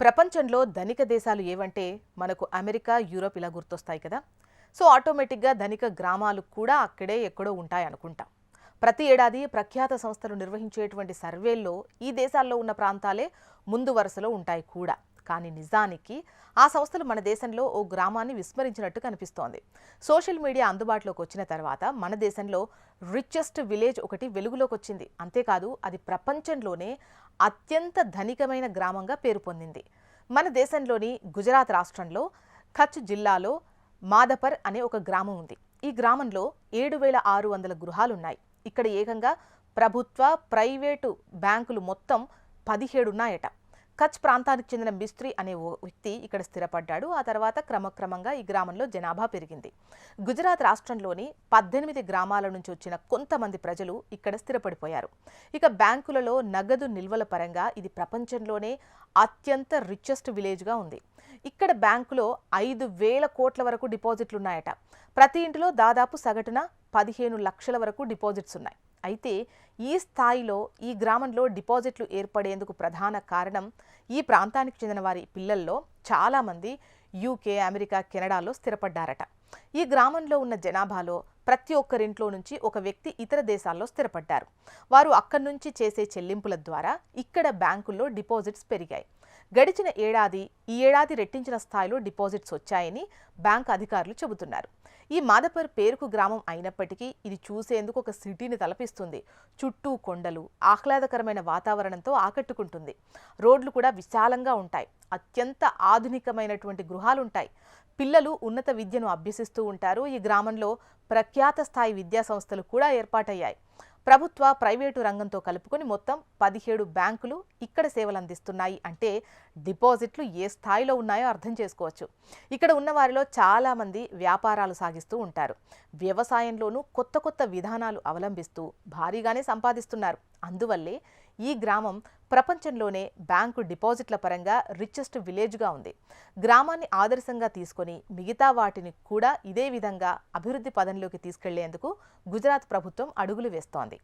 ప్రపంచంలో ధనిక దేశాలు ఏవంటే మనకు అమెరికా, యూరోప్ ఇలా గుర్తొస్తాయి కదా. సో ఆటోమేటిక్గా ధనిక గ్రామాలు కూడా అక్కడే ఎక్కడో ఉంటాయి అనుకుంటాం. ప్రతి ఏడాది ప్రఖ్యాత సంస్థలు నిర్వహించేటువంటి సర్వేల్లో ఈ దేశాల్లో ఉన్న ప్రాంతాలే ముందు వరుసలో ఉంటాయి కూడా. కానీ నిజానికి ఆ సంస్థలు మన దేశంలో ఓ గ్రామాన్ని విస్మరించినట్టు కనిపిస్తోంది. సోషల్ మీడియా అందుబాటులోకి వచ్చిన తర్వాత మన దేశంలో రిచెస్ట్ విలేజ్ ఒకటి వెలుగులోకి వచ్చింది. అంతేకాదు అది ప్రపంచంలోనే అత్యంత ధనికమైన గ్రామంగా పేరు పొందింది. మన దేశంలోని గుజరాత్ రాష్ట్రంలో కచ్ జిల్లాలో మాదపర్ అనే ఒక గ్రామం ఉంది. ఈ గ్రామంలో 7,600 గృహాలున్నాయి. ఇక్కడ ఏకంగా ప్రభుత్వ, ప్రైవేటు బ్యాంకులు మొత్తం 17 ఉన్నాయట. కచ్ ప్రాంతానికి చెందిన మిస్త్రీ అనే ఓ వ్యక్తి ఇక్కడ స్థిరపడ్డాడు. ఆ తర్వాత క్రమక్రమంగా ఈ గ్రామంలో జనాభా పెరిగింది. గుజరాత్ రాష్ట్రంలోని 18 గ్రామాల నుంచి వచ్చిన కొంతమంది ప్రజలు ఇక్కడ స్థిరపడిపోయారు. ఇక బ్యాంకులలో నగదు నిల్వల పరంగా ఇది ప్రపంచంలోనే అత్యంత రిచెస్ట్ విలేజ్గా ఉంది. ఇక్కడ బ్యాంకులో 5,000 కోట్ల వరకు డిపాజిట్లున్నాయట. ప్రతి ఇంటిలో దాదాపు సగటున 15 లక్షల వరకు డిపాజిట్స్ ఉన్నాయి. అయితే ఈ స్థాయిలో ఈ గ్రామంలో డిపాజిట్లు ఏర్పడేందుకు ప్రధాన కారణం ఈ ప్రాంతానికి చెందిన వారి పిల్లల్లో చాలామంది యూకే, అమెరికా, కెనడాలో స్థిరపడ్డారట. ఈ గ్రామంలో ఉన్న జనాభాలో ప్రతి ఒక్కరింట్లో నుంచి ఒక వ్యక్తి ఇతర దేశాల్లో స్థిరపడ్డారు. వారు అక్కడి నుంచి చేసే చెల్లింపుల ద్వారా ఇక్కడ బ్యాంకుల్లో డిపాజిట్స్ పెరిగాయి. గడిచిన ఈ ఏడాది రెట్టించిన స్థాయిలో డిపాజిట్స్ వచ్చాయని బ్యాంక్ అధికారులు చెబుతున్నారు. ఈ మాదపర్ పేరుకు గ్రామం అయినప్పటికీ ఇది చూసేందుకు ఒక సిటీని తలపిస్తుంది. చుట్టూ కొండలు, ఆహ్లాదకరమైన వాతావరణంతో ఆకట్టుకుంటుంది. రోడ్లు కూడా విశాలంగా ఉంటాయి. అత్యంత ఆధునికమైనటువంటి గృహాలుంటాయి. పిల్లలు ఉన్నత విద్యను అభ్యసిస్తూ ఉంటారు. ఈ గ్రామంలో ప్రఖ్యాత స్థాయి విద్యా సంస్థలు కూడా ఏర్పాటయ్యాయి. ప్రభుత్వ, ప్రైవేటు రంగంతో కలుపుకొని మొత్తం 17 బ్యాంకులు ఇక్కడ సేవలు అందిస్తున్నాయి. అంటే డిపాజిట్లు ఏ స్థాయిలో ఉన్నాయో అర్థం చేసుకోవచ్చు. ఇక్కడ ఉన్న వారిలో చాలామంది వ్యాపారాలు సాగిస్తూ ఉంటారు. వ్యవసాయంలోనూ కొత్త కొత్త విధానాలు అవలంబిస్తూ భారీగానే సంపాదిస్తున్నారు. అందువల్లే ఈ గ్రామం ప్రపంచంలోనే బ్యాంకు డిపాజిట్ల పరంగా రిచెస్ట్ విలేజ్గా ఉంది. గ్రామాన్ని ఆదర్శంగా తీసుకొని మిగతా వాటిని కూడా ఇదే విధంగా అభివృద్ధి పదంలోకి తీసుకెళ్లేందుకు గుజరాత్ ప్రభుత్వం అడుగులు వేస్తోంది.